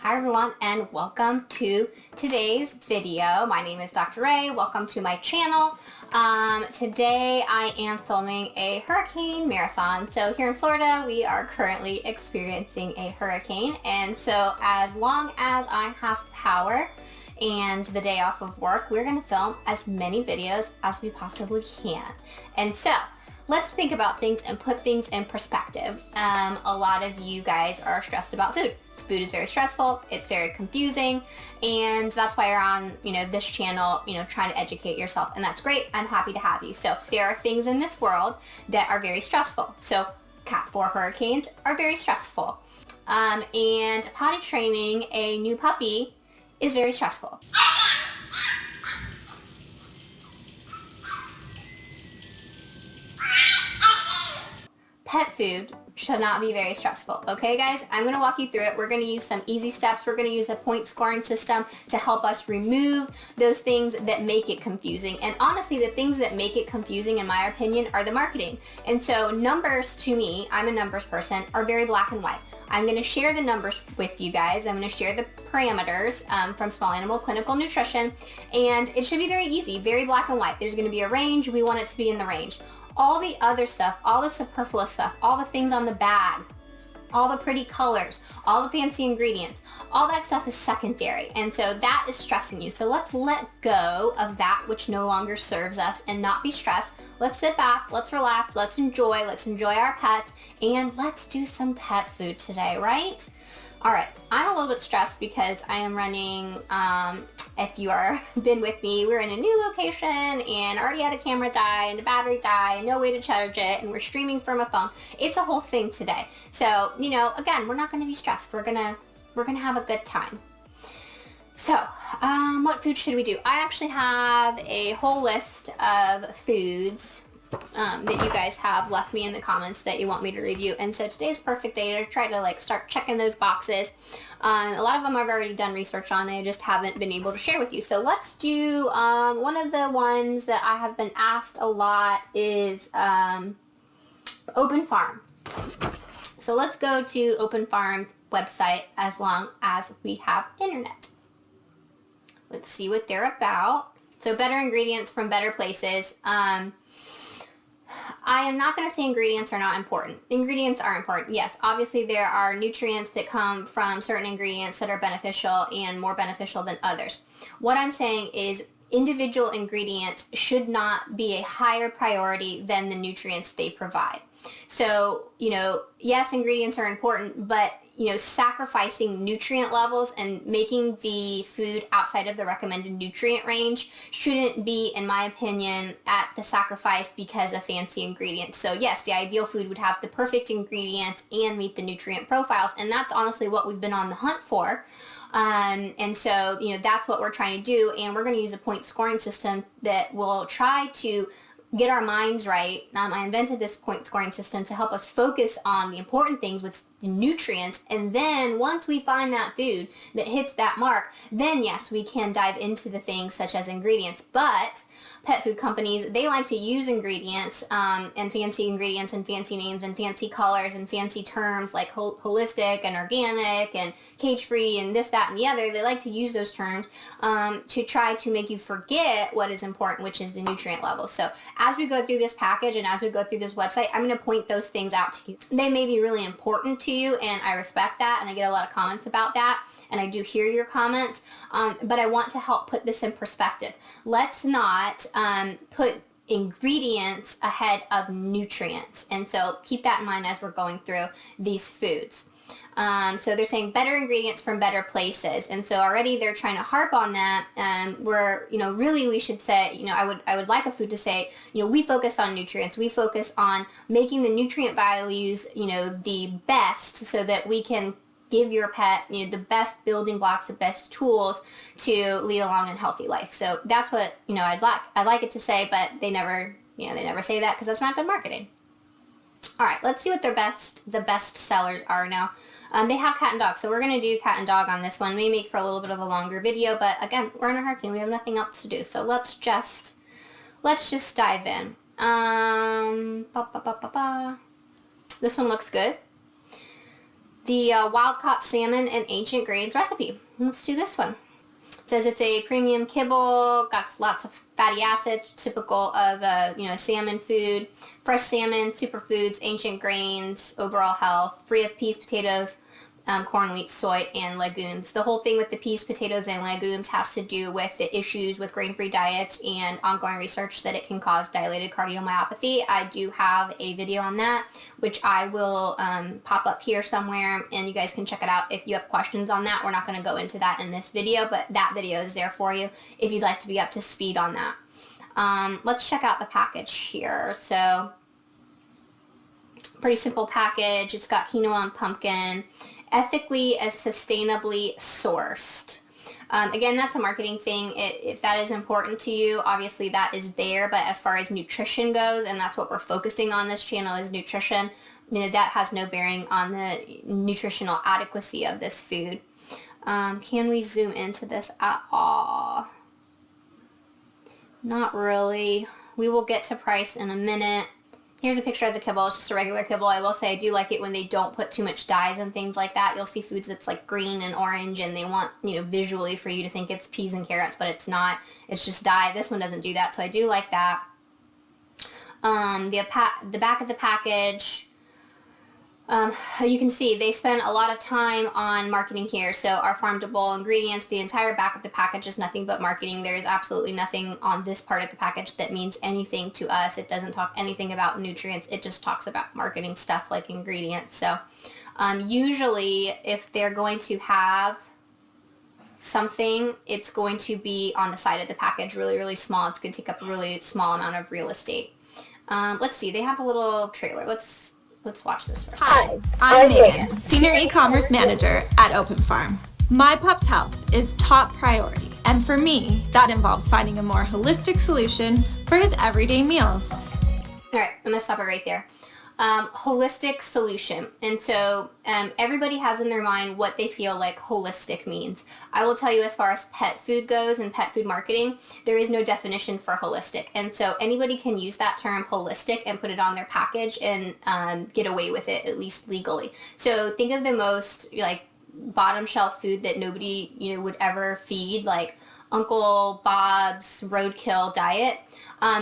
Hi everyone and welcome to today's video. My name is Dr. Ray. Welcome to my channel. Today I am filming a hurricane marathon. So here in Florida we are currently experiencing a hurricane, and so as long as I have power and the day off of work, we're going to film as many videos as we possibly can. And so let's think about things and put things in perspective. A lot of you guys are stressed about food. Food is very stressful, it's very confusing, and that's why you're on, this channel, trying to educate yourself, and that's great. I'm happy to have you. So there are things in this world that are very stressful. So Cat 4 hurricanes are very stressful. And potty training a new puppy is very stressful. Pet food should not be very stressful. Okay guys, I'm going to walk you through it. We're going to use some easy steps. We're going to use a point scoring system to help us remove those things that make it confusing. And honestly, the things that make it confusing, in my opinion, are the marketing. And so numbers, to me, I'm a numbers person, are very black and white. I'm going to share the numbers with you guys. I'm going to share the parameters from Small Animal Clinical Nutrition, and it should be very easy, very black and white. There's going to be a range. We want it to be in the range. All the other stuff, all the superfluous stuff, all the things on the bag, all the pretty colors, all the fancy ingredients, all that stuff is secondary. And so that is stressing you. So let's let go of that which no longer serves us and not be stressed. Let's sit back, let's relax, let's enjoy our pets, and let's do some pet food today, right? All right, I'm a little bit stressed because I am running, if you are been with me, we're in a new location and already had a camera die and a battery die and no way to charge it, and we're streaming from a phone. It's a whole thing today. So, again, we're not going to be stressed. We're gonna have a good time. So, what food should we do? I actually have a whole list of foods that you guys have left me in the comments that you want me to review, and so today's a perfect day to try to start checking those boxes. A lot of them I've already done research on, I just haven't been able to share with you. So let's do one of the ones that I have been asked a lot is Open Farm. So let's go to Open Farm's website as long as we have internet. Let's see what they're about. So better ingredients from better places. I am not going to say ingredients are not important. Ingredients are important. Yes, obviously there are nutrients that come from certain ingredients that are beneficial and more beneficial than others. What I'm saying is individual ingredients should not be a higher priority than the nutrients they provide. So, yes, ingredients are important, but sacrificing nutrient levels and making the food outside of the recommended nutrient range shouldn't be, in my opinion, at the sacrifice because of fancy ingredients. So yes, the ideal food would have the perfect ingredients and meet the nutrient profiles, and that's honestly what we've been on the hunt for. And so, that's what we're trying to do, and we're going to use a point scoring system that will try to get our minds right. I invented this point scoring system to help us focus on the important things with the nutrients, and then once we find that food that hits that mark, then yes, we can dive into the things such as ingredients. But pet food companies, they like to use ingredients and fancy names and fancy colors and fancy terms like holistic and organic and cage-free and this, that, and the other. They like to use those terms to try to make you forget what is important, which is the nutrient levels. So as we go through this package and as we go through this website, I'm going to point those things out to you. They may be really important to you, and I respect that, and I get a lot of comments about that, and I do hear your comments, but I want to help put this in perspective. Let's not put ingredients ahead of nutrients, and so keep that in mind as we're going through these foods. So they're saying better ingredients from better places, and so already they're trying to harp on that. Where really we should say, I would like a food to say, we focus on nutrients, we focus on making the nutrient values the best, so that we can give your pet the best building blocks, the best tools to lead a long and healthy life. So that's what I'd like it to say, but they never say that because that's not good marketing. All right, let's see what the best sellers are now. They have cat and dog, so we're going to do cat and dog on this one. May make for a little bit of a longer video, but again, we're in a hurricane. We have nothing else to do, so let's just dive in. This one looks good. the wild-caught salmon and ancient grains recipe. Let's do this one. It says it's a premium kibble, got lots of fatty acids, typical of salmon food, fresh salmon, superfoods, ancient grains, overall health, free of peas, potatoes, corn, wheat, soy, and legumes. The whole thing with the peas, potatoes, and legumes has to do with the issues with grain-free diets and ongoing research that it can cause dilated cardiomyopathy. I do have a video on that, which I will pop up here somewhere, and you guys can check it out if you have questions on that. We're not going to go into that in this video, but that video is there for you if you'd like to be up to speed on that. Let's check out the package here. So, pretty simple package. It's got quinoa and pumpkin. Ethically and sustainably sourced. Again, that's a marketing thing. If that is important to you, obviously that is there, but as far as nutrition goes, and that's what we're focusing on this channel is nutrition, that has no bearing on the nutritional adequacy of this food. Can we zoom into this at all? Not really. We will get to price in a minute. Here's a picture of the kibble. It's just a regular kibble. I will say I do like it when they don't put too much dyes and things like that. You'll see foods that's like green and orange, and they want, visually for you to think it's peas and carrots, but it's not. It's just dye. This one doesn't do that, so I do like that. The back of the package, you can see they spend a lot of time on marketing here. So our farm-to-bowl ingredients, the entire back of the package is nothing but marketing. There is absolutely nothing on this part of the package that means anything to us. It doesn't talk anything about nutrients. It just talks about marketing stuff like ingredients. So usually if they're going to have something, it's going to be on the side of the package, really, really small. It's going to take up a really small amount of real estate. Let's see. They have a little trailer. Let's watch this first. Hi, I'm Megan, Senior E-commerce Manager at Open Farm. My pup's health is top priority, and for me, that involves finding a more holistic solution for his everyday meals. All right, I'm gonna stop it right there. Holistic solution. And so everybody has in their mind what they feel like holistic means. I will tell you, as far as pet food goes and pet food marketing, there is no definition for holistic. And so anybody can use that term holistic and put it on their package and get away with it, at least legally. So think of the most bottom shelf food that nobody would ever feed, like Uncle Bob's roadkill diet.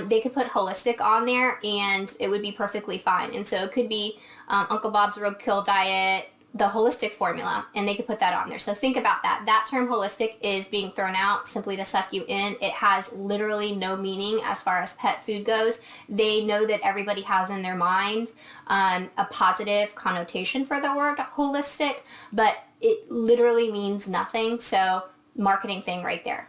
They could put holistic on there and it would be perfectly fine. And so it could be Uncle Bob's roadkill diet, the holistic formula, and they could put that on there. So think about that. That term holistic is being thrown out simply to suck you in. It has literally no meaning as far as pet food goes. They know that everybody has in their mind a positive connotation for the word holistic, but it literally means nothing. So marketing thing right there.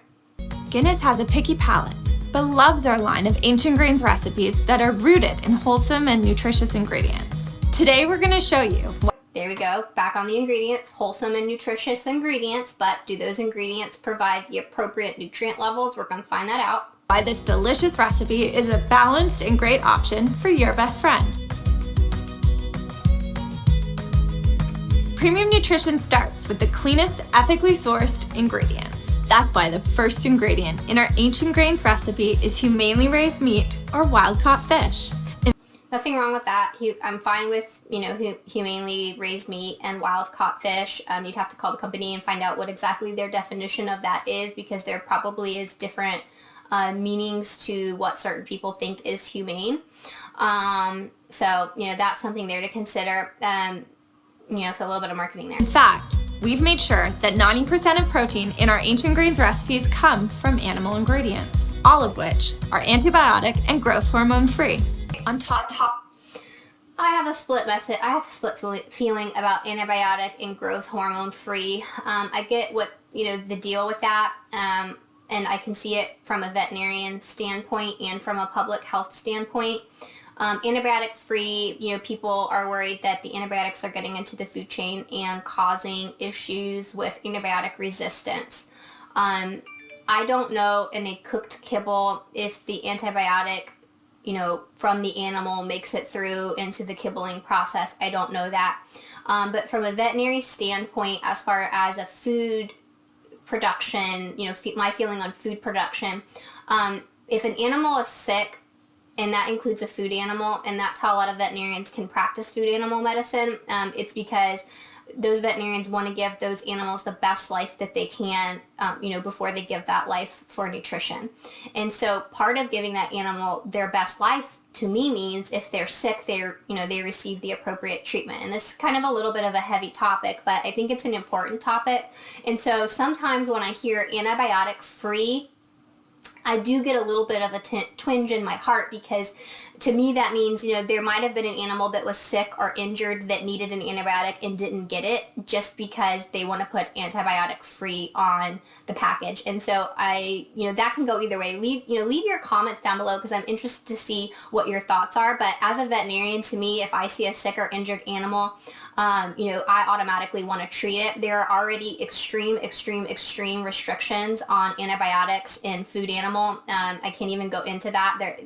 Guinness has a picky palate, but loves our line of ancient grains recipes that are rooted in wholesome and nutritious ingredients. Today we're going to show you There we go, back on the ingredients, wholesome and nutritious ingredients, but do those ingredients provide the appropriate nutrient levels? We're going to find that out. why this delicious recipe is a balanced and great option for your best friend. Premium nutrition starts with the cleanest, ethically sourced ingredients. That's why the first ingredient in our ancient grains recipe is humanely raised meat or wild-caught fish. Nothing wrong with that. I'm fine with, humanely raised meat and wild-caught fish. You'd have to call the company and find out what exactly their definition of that is, because there probably is different meanings to what certain people think is humane. So that's something there to consider. So a little bit of marketing there. In fact, we've made sure that 90% of protein in our ancient grains recipes come from animal ingredients, all of which are antibiotic and growth hormone free. On top, I have a split message. I have a split feeling about antibiotic and growth hormone free. I get what, the deal with that. And I can see it from a veterinarian standpoint and from a public health standpoint. Antibiotic free, people are worried that the antibiotics are getting into the food chain and causing issues with antibiotic resistance. I don't know in a cooked kibble if the antibiotic, from the animal makes it through into the kibbling process. I don't know that. But from a veterinary standpoint, as far as a food production, my feeling on food production, if an animal is sick, and that includes a food animal, and that's how a lot of veterinarians can practice food animal medicine. It's because those veterinarians want to give those animals the best life that they can, before they give that life for nutrition. And so part of giving that animal their best life to me means if they're sick, they receive the appropriate treatment. And this is kind of a little bit of a heavy topic, but I think it's an important topic. And so sometimes when I hear antibiotic-free, I do get a little bit of a twinge in my heart, because to me that means, there might have been an animal that was sick or injured that needed an antibiotic and didn't get it just because they want to put antibiotic-free on the package. And so that can go either way. Leave your comments down below, because I'm interested to see what your thoughts are. But as a veterinarian, to me, if I see a sick or injured animal, I automatically want to treat it. There are already extreme restrictions on antibiotics in food animal. I can't even go into that.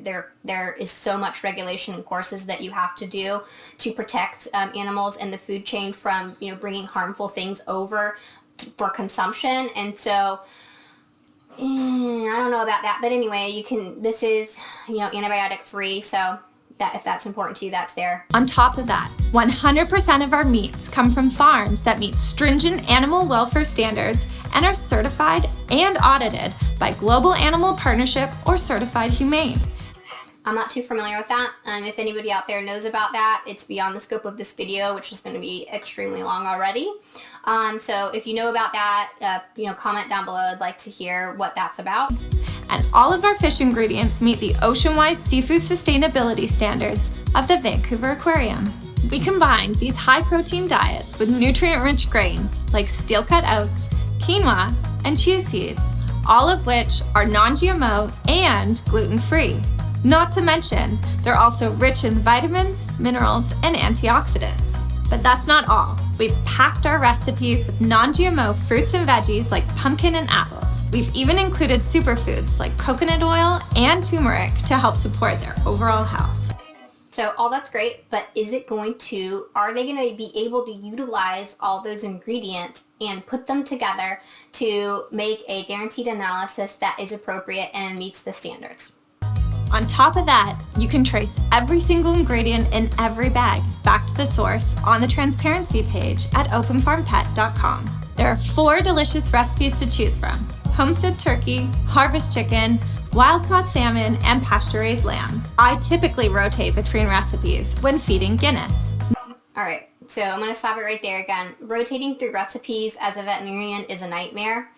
There is so much regulation and courses that you have to do to protect animals in the food chain from, bringing harmful things over for consumption. And so I don't know about that, but anyway, this is, antibiotic free. So that if that's important to you, that's there. On top of that, 100% of our meats come from farms that meet stringent animal welfare standards and are certified and audited by Global Animal Partnership or Certified Humane. I'm not too familiar with that. If anybody out there knows about that, it's beyond the scope of this video, which is going to be extremely long already. So if you know about that, comment down below. I'd like to hear what that's about. And all of our fish ingredients meet the ocean-wise seafood sustainability standards of the Vancouver Aquarium. We combine these high-protein diets with nutrient-rich grains like steel-cut oats, quinoa, and chia seeds, all of which are non-GMO and gluten-free. Not to mention, they're also rich in vitamins, minerals, and antioxidants. But that's not all. We've packed our recipes with non-GMO fruits and veggies like pumpkin and apples. We've even included superfoods like coconut oil and turmeric to help support their overall health. So all that's great, but are they going to be able to utilize all those ingredients and put them together to make a guaranteed analysis that is appropriate and meets the standards? On top of that, you can trace every single ingredient in every bag back to the source on the transparency page at openfarmpet.com. There are 4 delicious recipes to choose from: homestead turkey, harvest chicken, wild-caught salmon, and pasture-raised lamb. I typically rotate between recipes when feeding Guinness. All right, so I'm going to stop it right there again. Rotating through recipes as a veterinarian is a nightmare.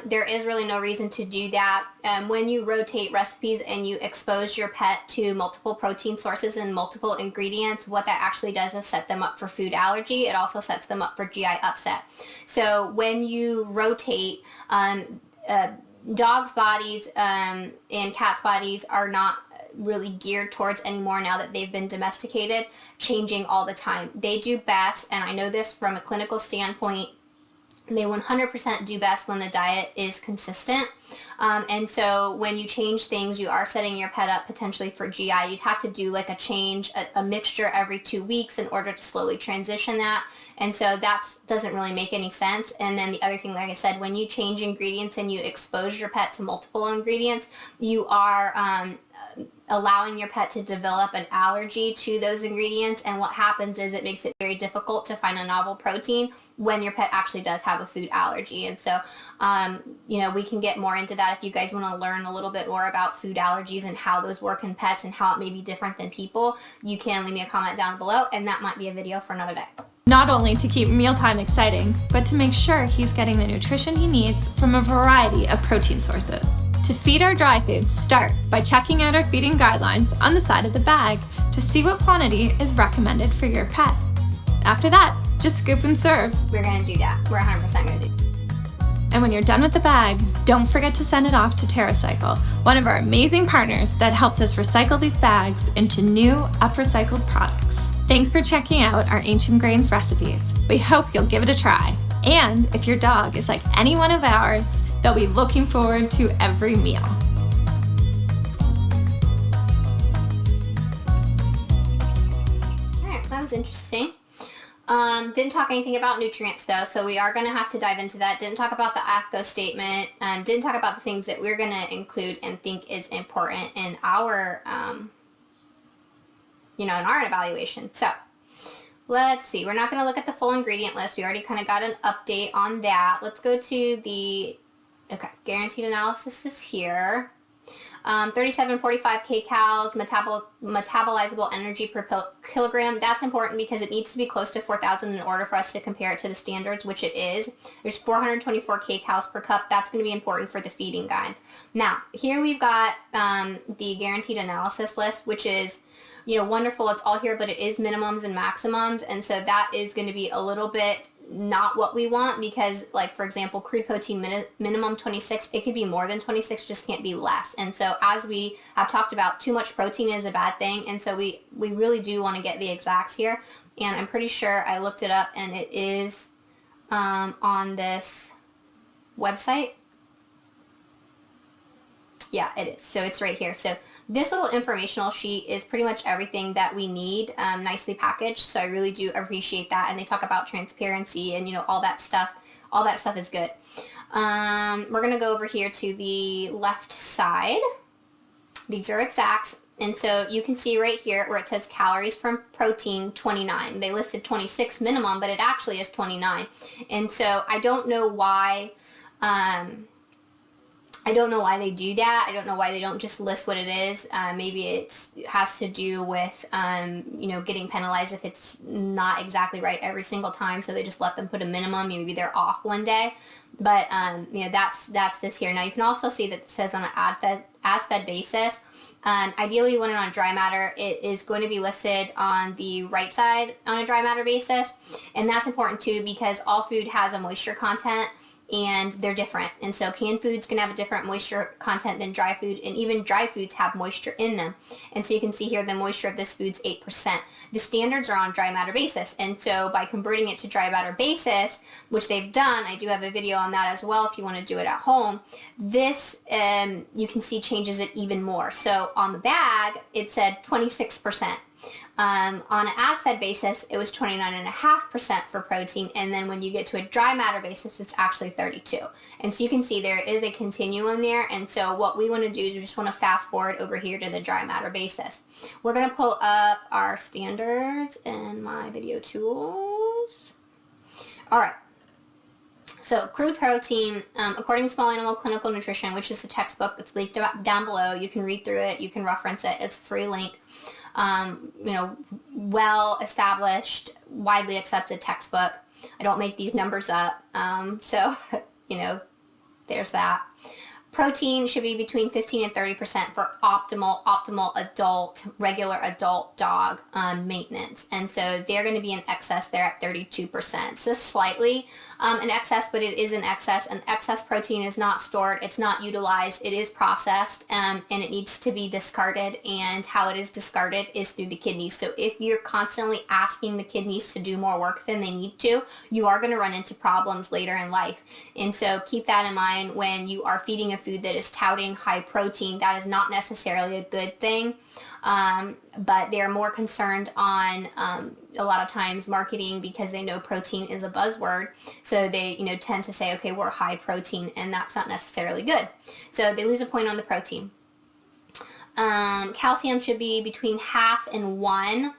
There is really no reason to do that. When you rotate recipes and you expose your pet to multiple protein sources and multiple ingredients, what that actually does is set them up for food allergy. It also sets them up for GI upset. So when you rotate, dogs' bodies and cats' bodies are not really geared towards anymore now that they've been domesticated, changing all the time. They do best, and I know this from a clinical standpoint, they 100% do best when the diet is consistent. And so when you change things, you are setting your pet up potentially for GI. You'd have to do like a mixture every 2 weeks in order to slowly transition that. And so that doesn't really make any sense. And then the other thing, like I said, when you change ingredients and you expose your pet to multiple ingredients, you are allowing your pet to develop an allergy to those ingredients. And what happens is it makes it very difficult to find a novel protein when your pet actually does have a food allergy. And so, we can get more into that if you guys want to learn a little bit more about food allergies and how those work in pets and how it may be different than people. You can leave me a comment down below, and that might be a video for another day. Not only to keep mealtime exciting, but to make sure he's getting the nutrition he needs from a variety of protein sources. To feed our dry foods, start by checking out our feeding guidelines on the side of the bag to see what quantity is recommended for your pet. After that, just scoop and serve. We're going to do that. We're 100% going to do that. And when you're done with the bag, don't forget to send it off to TerraCycle, one of our amazing partners that helps us recycle these bags into new, up-recycled products. Thanks for checking out our Ancient Grains recipes. We hope you'll give it a try. And if your dog is like any one of ours, they'll be looking forward to every meal. All right, that was interesting. Didn't talk anything about nutrients though, so we are going to have to dive into that. Didn't talk about the AFCO statement. Didn't talk about the things that we're going to include and think is important in our, in our evaluation. So, Let's see. We're not going to look at the full ingredient list. We already kind of got an update on that. Let's go to the, okay, guaranteed analysis is here. 3745 kcals, metabolizable energy per kilogram. That's important because it needs to be close to 4,000 in order for us to compare it to the standards, which it is. There's 424 kcals per cup. That's going to be important for the feeding guide. Now, here we've got the guaranteed analysis list, which is, wonderful. It's all here, but it is minimums and maximums. And so that is going to be a little bit not what we want because, like, for example, crude protein minimum 26, it could be more than 26, just can't be less. And so as we have talked about, too much protein is a bad thing. And so we really do want to get the exacts here. And I'm pretty sure I looked it up and it is on this website. Yeah, it is. So it's right here. So this little informational sheet is pretty much everything that we need, nicely packaged. So I really do appreciate that. And they talk about transparency and, all that stuff. All that stuff is good. We're going to go over here to the left side. These are exacts. And so you can see right here where it says calories from protein, 29. They listed 26 minimum, but it actually is 29. And so I don't know why... I don't know why they do that. I don't know why they don't just list what it is. Maybe it has to do with, getting penalized if it's not exactly right every single time. So they just let them put a minimum. Maybe they're off one day. But, that's this here. Now you can also see that it says on an as-fed basis. Ideally you want it on dry matter. It is going to be listed on the right side on a dry matter basis. And that's important too because all food has a moisture content. And they're different. And so canned foods can have a different moisture content than dry food, and even dry foods have moisture in them. And so you can see here the moisture of this food's 8%. The standards are on dry matter basis. And so by converting it to dry matter basis, which they've done, I do have a video on that as well if you want to do it at home, this you can see changes it even more. So on the bag, it said 26%. On an as-fed basis, it was 29.5% for protein, and then when you get to a dry matter basis, it's actually 32. And so you can see there is a continuum there, and so what we want to do is we just want to fast forward over here to the dry matter basis. We're going to pull up our standards in my video tools. All right. So crude protein, according to Small Animal Clinical Nutrition, which is a textbook that's linked down below, you can read through it, you can reference it, it's a free link. Well-established, widely accepted textbook. I don't make these numbers up. So, there's that. Protein should be between 15 and 30% for optimal adult, regular adult dog maintenance. And so they're going to be in excess there at 32%. So slightly in excess, but it is in excess. And excess protein is not stored. It's not utilized. It is processed and it needs to be discarded. And how it is discarded is through the kidneys. So if you're constantly asking the kidneys to do more work than they need to, you are going to run into problems later in life. And so keep that in mind when you are feeding a food that is touting high protein. That is not necessarily a good thing, but they're more concerned on a lot of times marketing because they know protein is a buzzword. So they tend to say, okay, we're high protein, and that's not necessarily good. So they lose a point on the protein. Calcium should be between 0.5 and 1.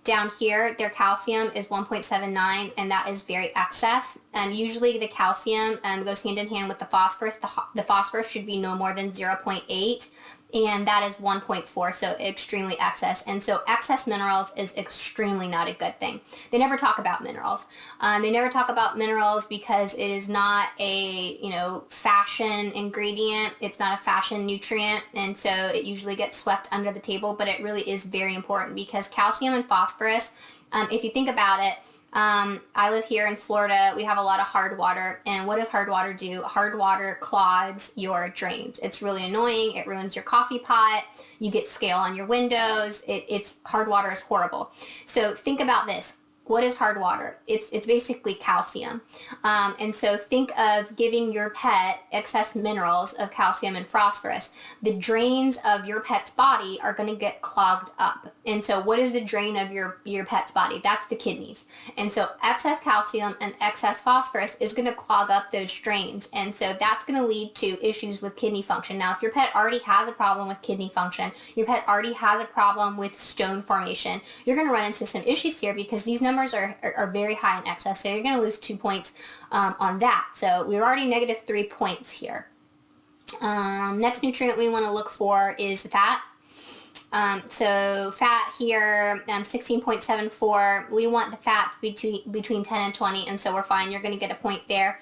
Down here, their calcium is 1.79, and that is very excess. And usually the calcium goes hand in hand with the phosphorus. The phosphorus should be no more than 0.8, and that is 1.4, so extremely excess. And so excess minerals is extremely not a good thing. They never talk about minerals. They never talk about minerals because it is not a, fashion ingredient. It's not a fashion nutrient, and so it usually gets swept under the table, but it really is very important because calcium and phosphorus, if you think about it, I live here in Florida. We have a lot of hard water. And what does hard water do? Hard water clogs your drains. It's really annoying. It ruins your coffee pot. You get scale on your windows. Hard water is horrible. So think about this. What is hard water? It's basically calcium. And so think of giving your pet excess minerals of calcium and phosphorus. The drains of your pet's body are going to get clogged up. And so what is the drain of your pet's body? That's the kidneys. And so excess calcium and excess phosphorus is going to clog up those drains. And so that's going to lead to issues with kidney function. Now, if your pet already has a problem with kidney function, your pet already has a problem with stone formation, you're going to run into some issues here because these numbers numbers are very high in excess, so you're going to lose 2 points on that. So we're already negative 3 points here. Next nutrient we want to look for is the fat. So fat here, 16.74. We want the fat between 10 and 20, and so we're fine. You're going to get a point there.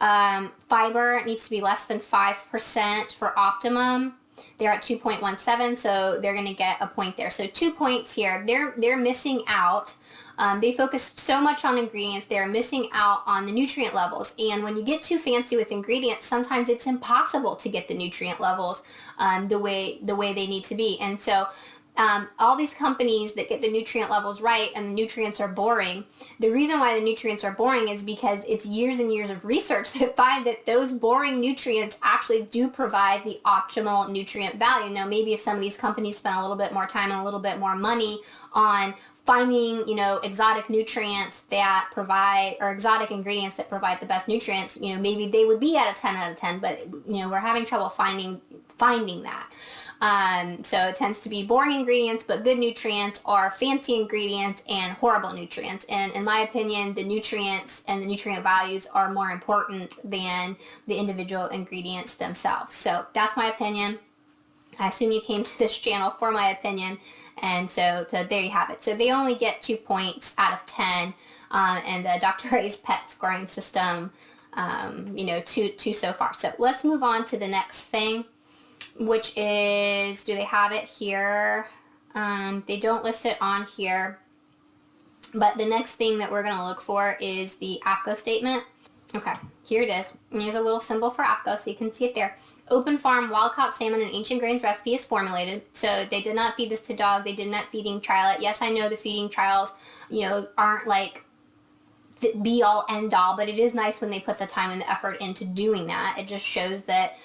Fiber needs to be less than 5% for optimum. They're at 2.17, so they're going to get a point there. So 2 points here. They're missing out. They focus so much on ingredients, they're missing out on the nutrient levels. And when you get too fancy with ingredients, sometimes it's impossible to get the nutrient levels the way they need to be. And so all these companies that get the nutrient levels right and the nutrients are boring, the reason why the nutrients are boring is because it's years and years of research that find that those boring nutrients actually do provide the optimal nutrient value. Now, maybe if some of these companies spend a little bit more time and a little bit more money on finding, exotic nutrients that provide, or exotic ingredients that provide the best nutrients, maybe they would be at a 10 out of 10, but, we're having trouble finding that. So it tends to be boring ingredients, but good nutrients, or fancy ingredients and horrible nutrients. And in my opinion, the nutrients and the nutrient values are more important than the individual ingredients themselves. So that's my opinion. I assume you came to this channel for my opinion. And so there you have it. So they only get 2 points out of 10, and the Dr. Ray's pet scoring system, 2 so far. So let's move on to the next thing, which is, do they have it here? They don't list it on here, but the next thing that we're going to look for is the AFCO statement. Okay, here it is. And here's a little symbol for AFCO, so you can see it there. Open farm wild-caught salmon and ancient grains recipe is formulated. So they did not feed this to dog. They did not feeding trial it. Yes, I know the feeding trials, aren't like the be-all, end-all, but it is nice when they put the time and the effort into doing that. It just shows that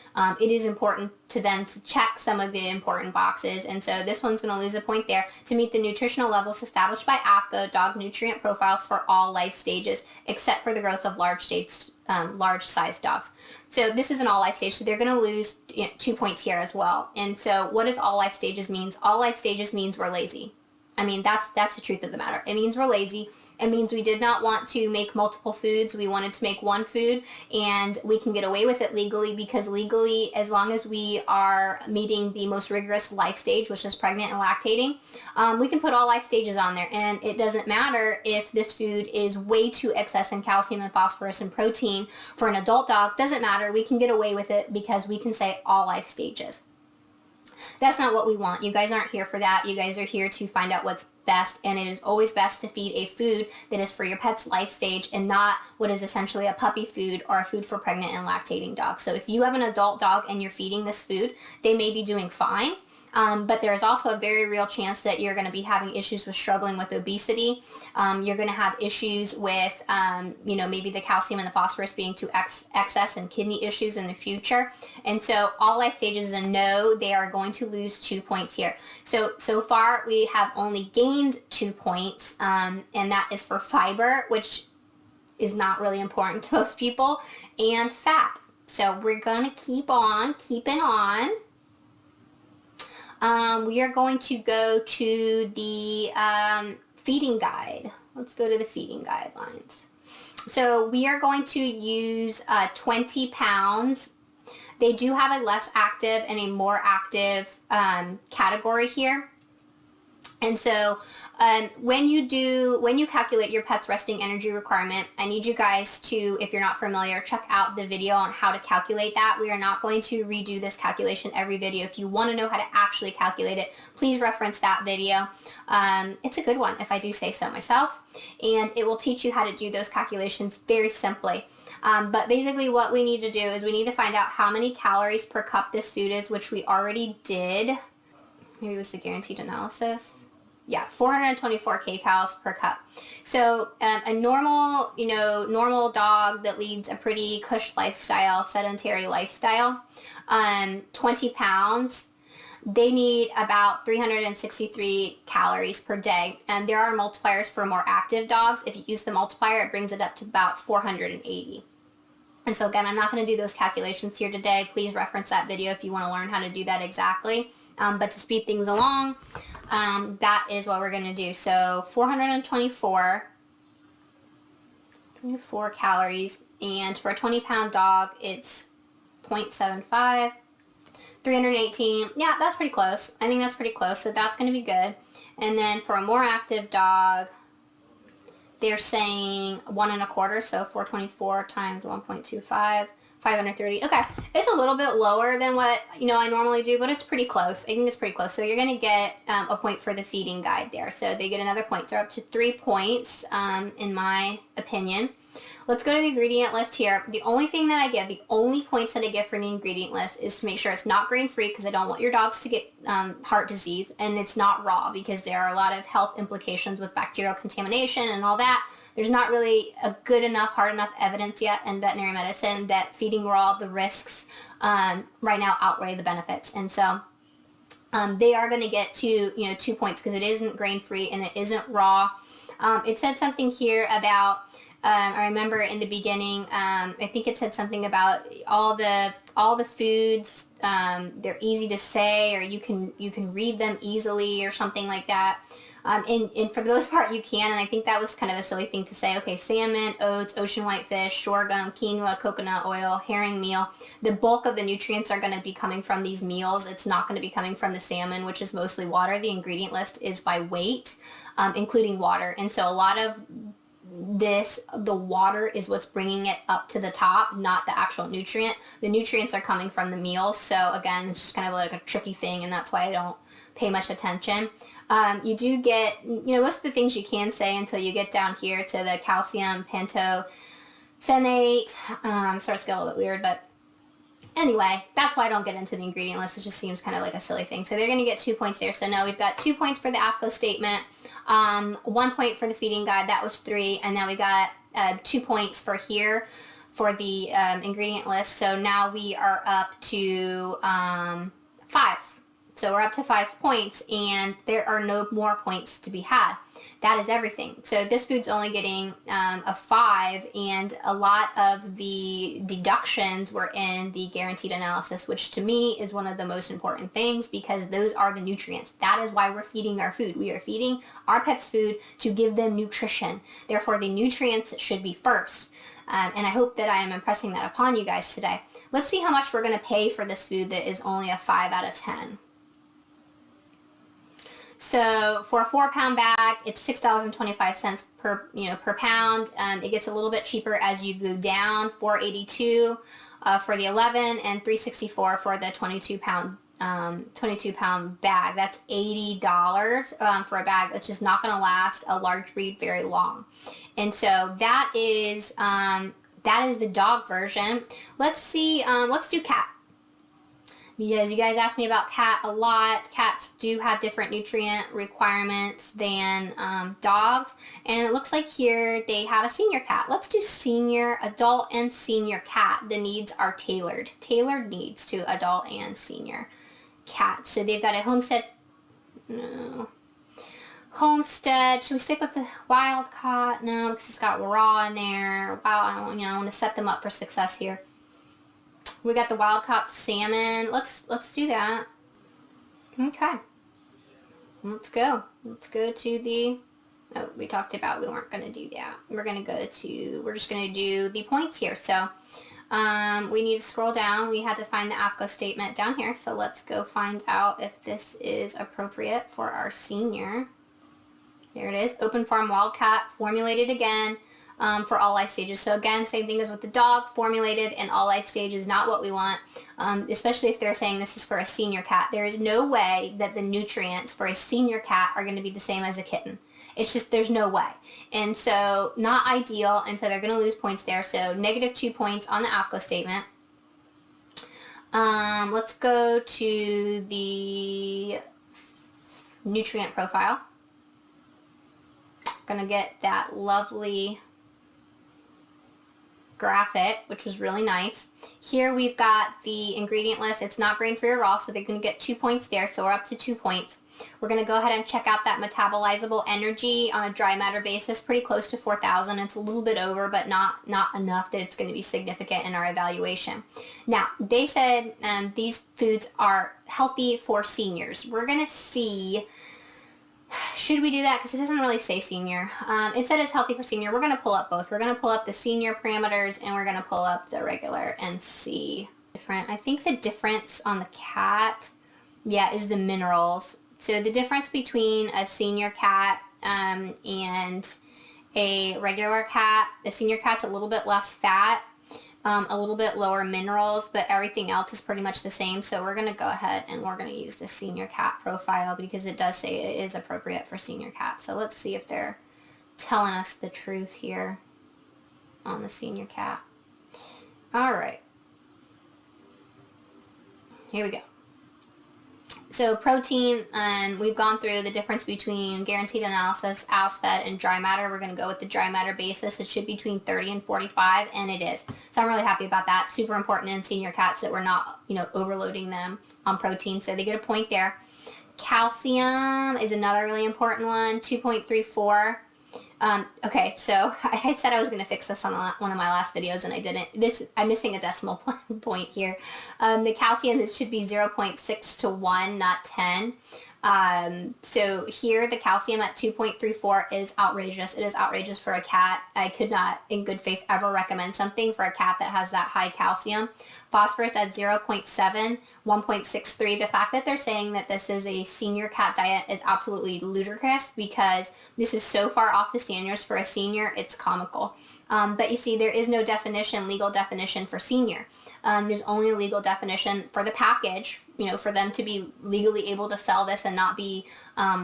it is important to them to check some of the important boxes. And so this one's going to lose a point there. To meet the nutritional levels established by AFCO, dog nutrient profiles for all life stages, except for the growth of large-sized dogs. So this is an all life stage, so they're going to lose 2 points here as well. And so what does all life stages means? All life stages means we're lazy. I mean, that's the truth of the matter. It means we're lazy. It means we did not want to make multiple foods. We wanted to make one food, and we can get away with it legally, because legally, as long as we are meeting the most rigorous life stage, which is pregnant and lactating, we can put all life stages on there. And it doesn't matter if this food is way too excess in calcium and phosphorus and protein for an adult dog. Doesn't matter. We can get away with it because we can say all life stages. That's not what we want. You guys aren't here for that. You guys are here to find out what's best, and it is always best to feed a food that is for your pet's life stage and not what is essentially a puppy food or a food for pregnant and lactating dogs. So if you have an adult dog and you're feeding this food, they may be doing fine. But there's also a very real chance that you're going to be having issues with struggling with obesity. You're going to have issues with, maybe the calcium and the phosphorus being too excess and kidney issues in the future. And so all life stages is a no. They are going to lose 2 points here. So far we have only gained 2 points, and that is for fiber, which is not really important to most people, and fat. So we're going to keep on keeping on. We are going to go to the feeding guide. Let's go to the feeding guidelines. So we are going to use 20 pounds. They do have a less active and a more active category here. And so when you calculate your pet's resting energy requirement, I need you guys to, if you're not familiar, check out the video on how to calculate that. We are not going to redo this calculation every video. If you want to know how to actually calculate it, please reference that video. It's a good one, if I do say so myself, and it will teach you how to do those calculations very simply. But basically what we need to do is we need to find out how many calories per cup this food is, which we already did. Maybe it was the guaranteed analysis. Yeah, 424 kcals per cup. So a normal dog that leads a pretty cush lifestyle, sedentary lifestyle, 20 pounds, they need about 363 calories per day. And there are multipliers for more active dogs. If you use the multiplier, it brings it up to about 480. And so again, I'm not going to do those calculations here today. Please reference that video if you want to learn how to do that exactly. But to speed things along, that is what we're going to do. So 424 24 calories. And for a 20-pound dog, it's 0.75. 318. Yeah, that's pretty close. I think that's pretty close. So that's going to be good. And then for a more active dog, they're saying 1.25. So 424 times 1.25. 530. Okay, it's a little bit lower than what I normally do, but it's pretty close. I think it's pretty close. So you're going to get a point for the feeding guide there. So they get another point. So up to 3 points, in my opinion. Let's go to the ingredient list here. The only thing that I give, the only points that I give for the ingredient list is to make sure it's not grain-free, because I don't want your dogs to get heart disease, and it's not raw, because there are a lot of health implications with bacterial contamination and all that. There's not really a good enough, hard enough evidence yet in veterinary medicine that feeding raw, the risks right now outweigh the benefits. And so they are going to get 2 points, because it isn't grain-free and it isn't raw. It said something here about, I remember in the beginning, I think it said something about all the foods, they're easy to say, or you can read them easily, or something like that. And for the most part you can, and I think that was kind of a silly thing to say. Okay, salmon, oats, ocean whitefish, sorghum, quinoa, coconut oil, herring meal. The bulk of the nutrients are going to be coming from these meals. It's not going to be coming from the salmon, which is mostly water. The ingredient list is by weight, including water. And so a lot of the water is what's bringing it up to the top, not the actual nutrient. The nutrients are coming from the meals. So again, it's just kind of like a tricky thing, and that's why I don't pay much attention. You do get, most of the things you can say until you get down here to the calcium pantophenate. Starts to get a little bit weird, but anyway, that's why I don't get into the ingredient list. It just seems kind of like a silly thing. So they're going to get 2 points there. So no, we've got 2 points for the AFCO statement, 1 point for the feeding guide. That was 3. And now we got 2 points for here for the ingredient list. So now we are up to 5. So we're up to 5 points, and there are no more points to be had. That is everything. So this food's only getting a 5, and a lot of the deductions were in the guaranteed analysis, which to me is one of the most important things, because those are the nutrients. That is why we're feeding our food. We are feeding our pets food to give them nutrition. Therefore, the nutrients should be first. And I hope that I am impressing that upon you guys today. Let's see how much we're going to pay for this food that is only a 5 out of 10. So for a 4-pound bag, it's $6.25 per pound. It gets a little bit cheaper as you go down. $4.82 for the 11, and $3.64 for the 22-pound 22-pound bag. That's $80 for a bag that's just not going to last a large breed very long. And so that is the dog version. Let's see. Let's do cat. Because you guys ask me about cat a lot. Cats do have different nutrient requirements than dogs. And it looks like here they have a senior cat. Let's do senior, adult, and senior cat. The needs are tailored. Tailored needs to adult and senior cat. So they've got a homestead. No. Homestead. Should we stick with the wild caught? No, because it's got raw in there. Wow, I want to set them up for success here. We got the wild caught salmon. Let's do that. Okay. Let's go. Let's go to the, oh, we talked about we weren't going to do that. We're just going to do the points here. So we need to scroll down. We had to find the AFCO statement down here. So let's go find out if this is appropriate for our senior. There it is. Open farm wildcat, formulated again. For all life stages. So again, same thing as with the dog, formulated in all life stages, not what we want, especially if they're saying this is for a senior cat. There is no way that the nutrients for a senior cat are going to be the same as a kitten. It's just, there's no way. And so not ideal, and so they're going to lose points there. So -2 points on the AFCO statement. Let's go to the nutrient profile. Gonna get that lovely graphic, which was really nice. Here we've got the ingredient list. It's not grain-free or raw, so they're going to get 2 points there, so we're up to 2 points. We're going to go ahead and check out that metabolizable energy on a dry matter basis, pretty close to 4,000. It's a little bit over, but not enough that it's going to be significant in our evaluation. Now, they said these foods are healthy for seniors. We're going to see Should we do that? Because it doesn't really say senior. It said it's healthy for senior. We're going to pull up both. We're going to pull up the senior parameters and we're going to pull up the regular and see. Different. I think the difference on the cat, yeah, is the minerals. So the difference between a senior cat and a regular cat, the senior cat's a little bit less fat, a little bit lower minerals, but everything else is pretty much the same. So we're going to go ahead and we're going to use the senior cat profile because it does say it is appropriate for senior cats. So let's see if they're telling us the truth here on the senior cat. All right. Here we go. So protein, we've gone through the difference between guaranteed analysis, ASFED, and dry matter. We're going to go with the dry matter basis. It should be between 30 and 45, and it is. So I'm really happy about that. Super important in senior cats that we're not, overloading them on protein. So they get a point there. Calcium is another really important one, 2.34. Okay, so I said I was going to fix this on one of my last videos and I didn't. I'm missing a decimal point here. The calcium should be 0.6 to 1, not 10. So here the calcium at 2.34 is outrageous. It is outrageous for a cat. I could not, in good faith, ever recommend something for a cat that has that high calcium. Phosphorus at 0.7, 1.63. The fact that they're saying that this is a senior cat diet is absolutely ludicrous because this is so far off the standards for a senior, it's comical. But you see, there is no legal definition for senior. There's only a legal definition for the package, for them to be legally able to sell this and not be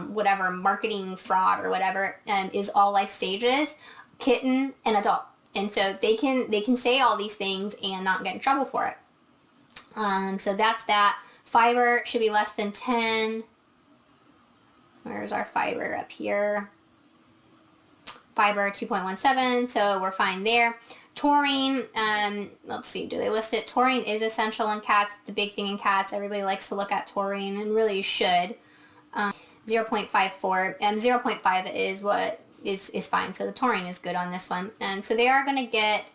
whatever marketing fraud or whatever, is all life stages, kitten, and adult. And so they can say all these things and not get in trouble for it. So that's that. Fiber should be less than 10. Where's our fiber up here? Fiber 2.17, so we're fine there. Taurine, let's see, do they list it? Taurine is essential in cats. It's the big thing in cats. Everybody likes to look at taurine, and really you should. 0.54, and 0.5 is what is fine. So the taurine is good on this one. And so they are going to get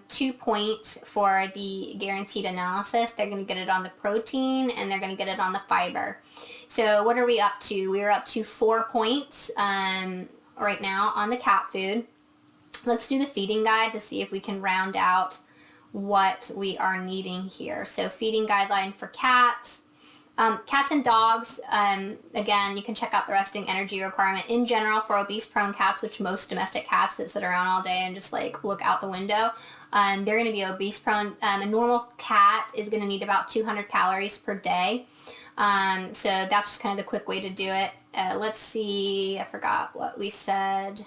2 points for the guaranteed analysis. They're going to get it on the protein, and they're going to get it on the fiber. So what are we up to? We're up to 4 points right now on the cat food. Let's do the feeding guide to see if we can round out what we are needing here. So feeding guideline for cats. Cats and dogs, again, you can check out the resting energy requirement in general for obese prone cats, which most domestic cats that sit around all day and just look out the window, they're going to be obese prone. A normal cat is going to need about 200 calories per day. So that's just kind of the quick way to do it. Let's see, I forgot what we said.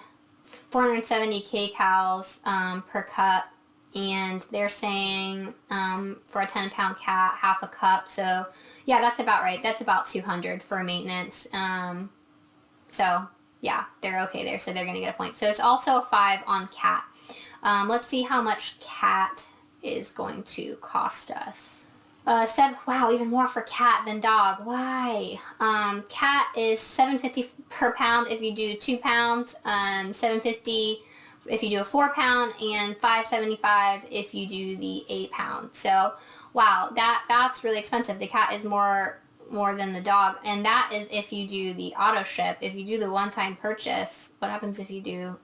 470 kcals per cup, and they're saying for a 10-pound cat, half a cup. So yeah, that's about right. That's about 200 for maintenance. So yeah, they're okay there. So they're going to get a point. So it's also a 5 on cat. Let's see how much cat is going to cost us. Wow, even more for cat than dog. Why? Cat is $7.50 per pound if you do 2 pounds, $7.50 if you do a 4 pound, and $5.75 if you do the 8 pound. So, wow, that's really expensive. The cat is more than the dog, and that is if you do the auto ship. If you do the one-time purchase, what happens if you do?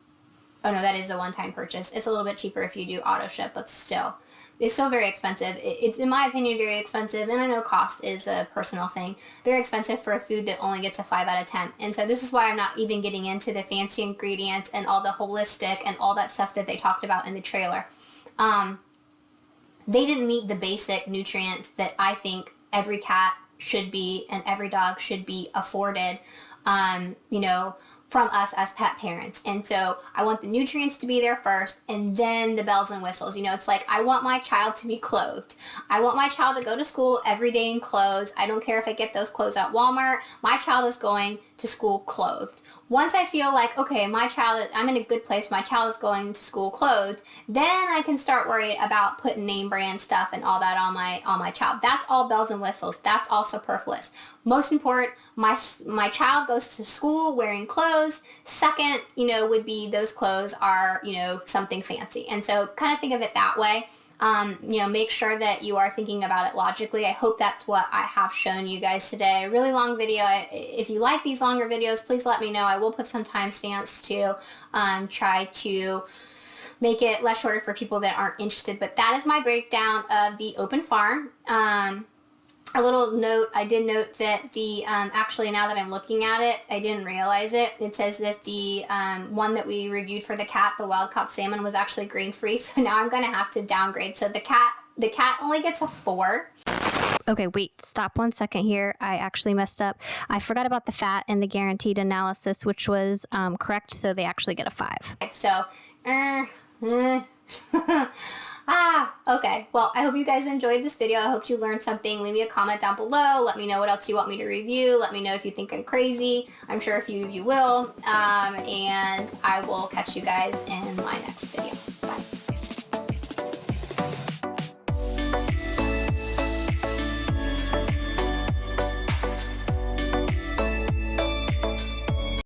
Oh no, that is a one-time purchase. It's a little bit cheaper if you do auto ship, but still. It's still very expensive. It's, in my opinion, very expensive, and I know cost is a personal thing. Very expensive for a food that only gets a 5 out of 10. And so this is why I'm not even getting into the fancy ingredients and all the holistic and all that stuff that they talked about in the trailer. They didn't meet the basic nutrients that I think every cat should be and every dog should be afforded, from us as pet parents. And so I want the nutrients to be there first, and then the bells and whistles. It's like, I want my child to be clothed. I want my child to go to school every day in clothes. I don't care if I get those clothes at Walmart. My child is going to school clothed. Once I feel like, okay, I'm in a good place, my child is going to school clothed, then I can start worrying about putting name brand stuff and all that on my child. That's all bells and whistles. That's all superfluous. Most important, my child goes to school wearing clothes. Second, would be those clothes are, something fancy. And so kind of think of it that way. Make sure that you are thinking about it logically. I hope that's what I have shown you guys today. A really long video. If you like these longer videos, please let me know. I will put some timestamps to try to make it less shorter for people that aren't interested. But that is my breakdown of the open farm. A little note, I did note that the, actually now that I'm looking at it, I didn't realize it. It says that the one that we reviewed for the cat, the wild caught salmon, was actually grain-free. So now I'm going to have to downgrade. So the cat only gets a 4. Okay, wait, stop 1 second here. I actually messed up. I forgot about the fat and the guaranteed analysis, which was correct. So they actually get a 5. So, okay. Well, I hope you guys enjoyed this video. I hope you learned something. Leave me a comment down below. Let me know what else you want me to review. Let me know if you think I'm crazy. I'm sure a few of you will. And I will catch you guys in my next video. Bye.